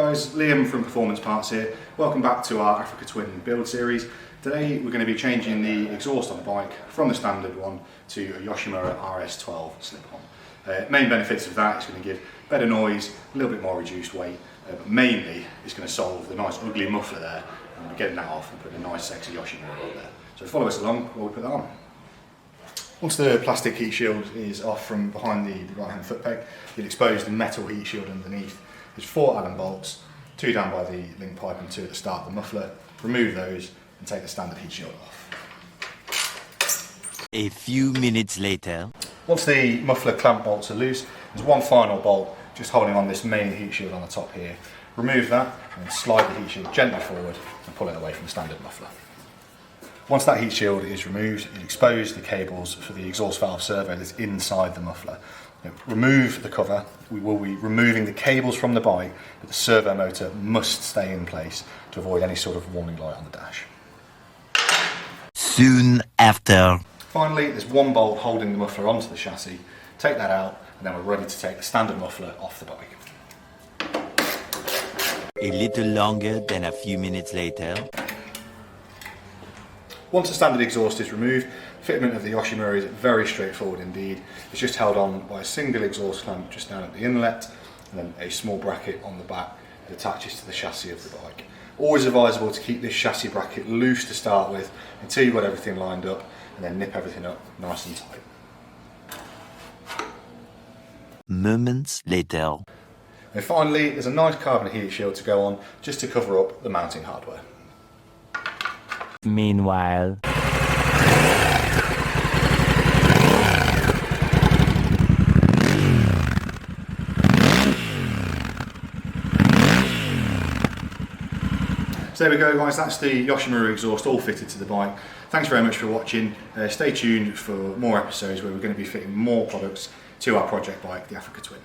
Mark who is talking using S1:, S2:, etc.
S1: guys, Liam from Performance Parts here. Welcome back to our Africa Twin build series. Today we're going to be changing the exhaust on the bike from the standard one to a Yoshimura RS12 slip-on. Main benefits of that is going to give better noise, a little bit more reduced weight, but mainly it's going to solve the nice ugly muffler there, and we're getting that off and putting a nice sexy Yoshimura on there. So follow us along while we put that on. Once the plastic heat shield is off from behind the right hand foot peg, you'll expose the metal heat shield underneath. There's 4 Allen bolts, 2 down by the link pipe and 2 at the start of the muffler. Remove those and take the standard heat shield off.
S2: A few minutes later.
S1: Once the muffler clamp bolts are loose, there's one final bolt just holding on this main heat shield on the top here. Remove that and then slide the heat shield gently forward and pull it away from the standard muffler. Once that heat shield is removed, you expose the cables for the exhaust valve servo that's inside the muffler. Now, remove the cover. We will be removing the cables from the bike, but the servo motor must stay in place to avoid any sort of warning light on the dash.
S2: Soon after.
S1: Finally, there's one bolt holding the muffler onto the chassis. Take that out, and then we're ready to take the standard muffler off the bike.
S2: A little longer than a few minutes later.
S1: Once the standard exhaust is removed, fitment of the Yoshimura is very straightforward indeed. It's just held on by a single exhaust clamp just down at the inlet, and then a small bracket on the back that attaches to the chassis of the bike. Always advisable to keep this chassis bracket loose to start with until you've got everything lined up, and then nip everything up nice and tight.
S2: Moments later.
S1: And finally, there's a nice carbon heat shield to go on just to cover up the mounting hardware.
S2: Meanwhile.
S1: So there we go guys, that's the Yoshimura exhaust all fitted to the bike. Thanks very much for watching. Stay tuned for more episodes where we're going to be fitting more products to our project bike, the Africa Twin.